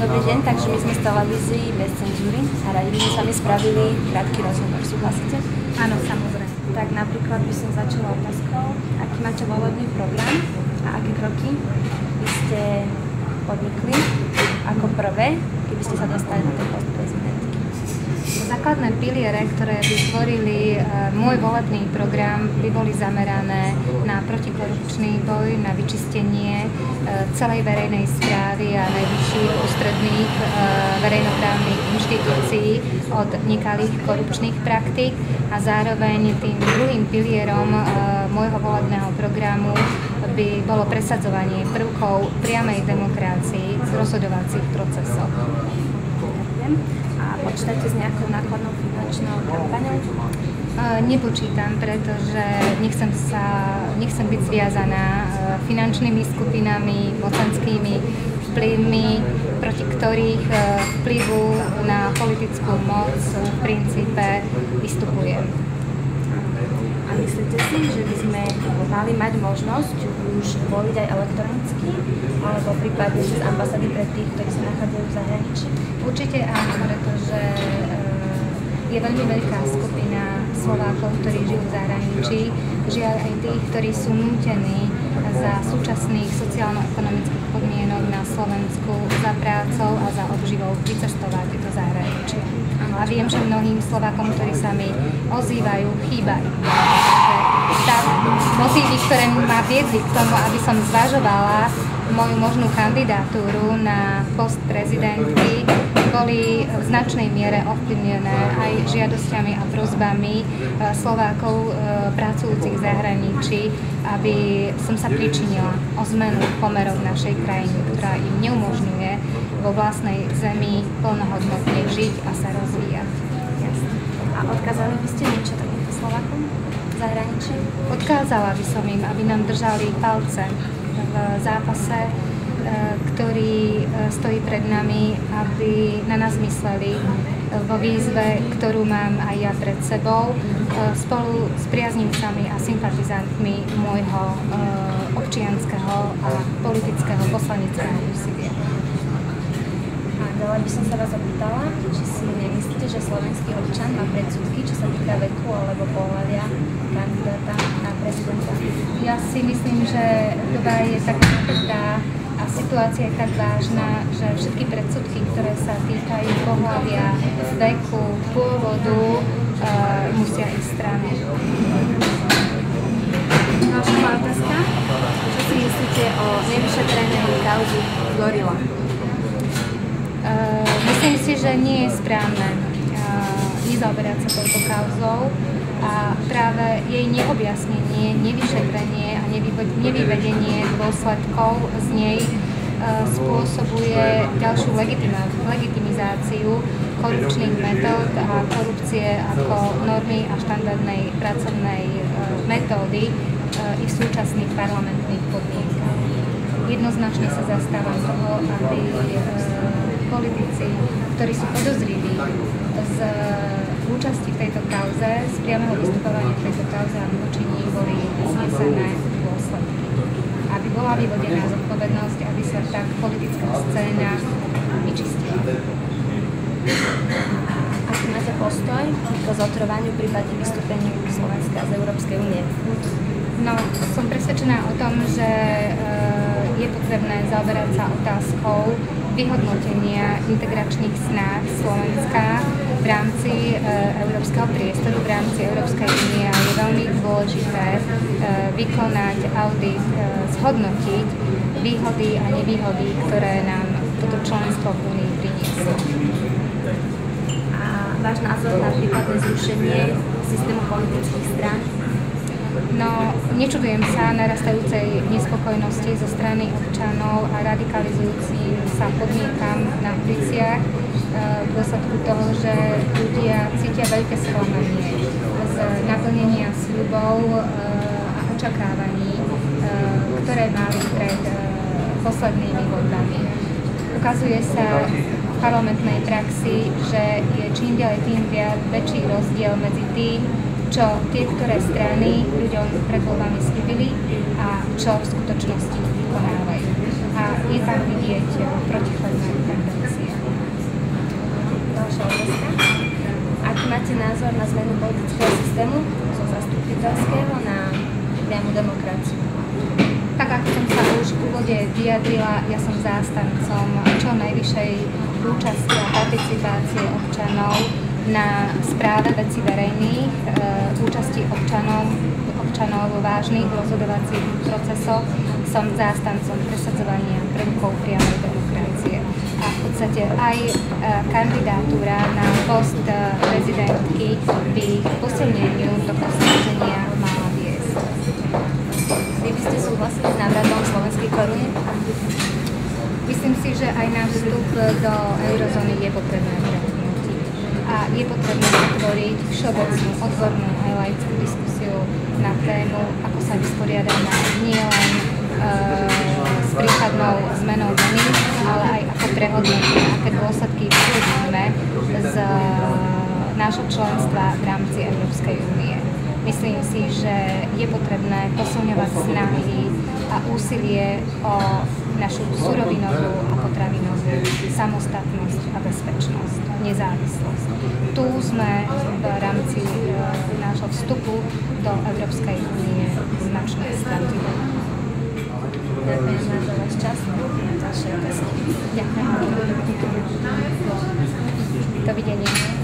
Dobrý deň, takže my sme z televízii bez cenzúry a radi by sme s vami spravili krátky rozhovor. Súhlasíte? Áno, samozrejme. Tak napríklad by som začala otázkou, aký máte volebný program a aké kroky by ste podnikli ako prvé, keby ste sa dostali na ten post prezidentky. Základné piliere, ktoré by tvorili môj volebný program, by boli zamerané na protikorupčný boj, na vyčistenie celej verejnej správy a najvyšších ústredných verejnoprávnych inštitúcií od nekalých korupčných praktík a zároveň tým druhým pilierom môjho volebného programu by bolo presadzovanie prvkov priamej demokracii z rozhodovacích procesov. A počítate s nejakou nákladnou finančnou kampaňou? Nepočítam, pretože nechcem byť zviazaná finančnými skupinami, mocenskými vplyvmi, proti ktorých vplyvu na politickú moc v princípe vystupujem. A myslíte si, že by sme mali mať možnosť už voliť aj elektronicky, alebo prípadne cez ambasády pre tých, ktorí sa nachádzajú v zahraničí? Určite áno, pretože je veľmi veľká skupina Slovákov, ktorí žijú v zahraničí, žiaľ aj tých, ktorí sú nútení za súčasných sociálno-ekonomických podmienok na Slovensku za prácou a za obživou vycestovať do zahraničia. A viem, že mnohým Slovákom, ktorí sa mi ozývajú, chýbajú. Motívy, ktoré ma viedli k tomu, aby som zvažovala moju možnú kandidatúru na post prezidentky, boli v značnej miere ovplyvnené aj žiadosťami a prosbami Slovákov pracujúcich v zahraničí, aby som sa pričinila o zmenu pomerov našej krajiny, ktorá im neumožňuje vo vlastnej zemi plnohodnotne žiť a sa rozvíjať. Jasne. A odkázali by ste niečo takýmto Slovákom v zahraničí? Odkázala by som im, aby nám držali palce v zápase, ktorý stojí pred nami, aby na nás mysleli vo výzve, ktorú mám aj ja pred sebou, spolu s priaznivcami a sympatizantmi môjho občianskeho a politického poslaneckého úsilia. A ďalej by som sa vás opýtala, či si nemyslíte, že slovenský občan má predsudky, čo sa týka veku alebo pohľavia kandidáta na prezidenta? Ja si myslím, že doba je tak napätá a situácia je tak vážna, že všetky predsudky, ktoré sa týkajú pohlavia, veku, pôvodu, musia ísť stranou. Ďalšia otázka. Čo si myslíte o nevyšetrenej kauze Gorila? Myslím si, že nie je správne nezaoberať sa touto kauzou a práve jej neobjasnenie, nevyšetrenie a nevyvedenie dôsledkov z nej spôsobuje ďalšiu legitimizáciu korupčných metód a korupcie ako normy a štandardnej pracovnej metódy i v súčasných parlamentných podmienkach. Jednoznačne sa zastávam toho, aby politici, ktorí sú podozriví z účasti v tejto kauze, z priameho vystupovania v tejto kauze a voči ní boli znesené dôsledky. Aby bola vyvodená zodpovednosť, aby sa tak politická scéna vyčistila. Aký máte postoj k zotrovaniu, prípadne vystúpeniu Slovenska z Európskej únie? No, som presvedčená o tom, že je potrebné zaoberať sa otázkou vyhodnotenia integračných snách Slovenska v rámci európskeho priestoru, v rámci Európskej únie a je veľmi dôležité vykonať audit, zhodnotiť výhody a nevýhody, ktoré nám toto členstvo v únii prinieslo. A váš názor na prípadné zrušenie systému politických strán? No, nečudujem sa narastajúcej nespokojnosti zo strany občanov a radikalizujúcim sa podmienkam na uliciach v dôsledku toho, že ľudia cítia veľké sklamanie z naplnenia sľubov a očakávaní, ktoré mali pred poslednými voľbami. Ukazuje sa v parlamentnej praxi, že je čím ďalej tým väčší rozdiel medzi tým, čo tie, ktoré strany ľuďom pred voľbami sľúbili a čo v skutočnosti vykonávajú. A a je tam vidieť protichodné tendencie. Ďalšia otázka. Aký máte názor na zmenu politického systému zo zastupiteľského na priamu demokraciu? Tak ako som sa už v úvode vyjadrila, ja som zástancom čo najvyššej účasti a participácie občanov na správe vecí verejných, účasti občanov vo vážnych rozhodovacích procesoch. Som zástancom presadzovania prvkov priamej demokracie. A v podstate aj kandidatúra na post prezidentky by k posilneniu tohto snaženia mala viesť. Vy by ste súhlasili s návratom slovenskej koruny? Myslím si, že aj náš vstup do eurozóny je potrebné prehodnotiť. A je potrebné otvoriť všeobecnú, odbornú aj laickú diskusiu na tému, ako sa vysporiadame nielen s prípadnou zmenou meny, ale aj ako prehodnotíme, aké dôsledky vyvodíme z nášho členstva v rámci Európskej únie. Myslím si, že je potrebné posilňovať snahy a úsilie o našu surovinovú a potravinovú samostatnosť a bezpečnosť, nezávislosť. Tu sme v rámci nášho vstupu do Európskej únie značne stratili. Ďakujem za váš čas. Ďakujem. Ďakujem. Dovidenia.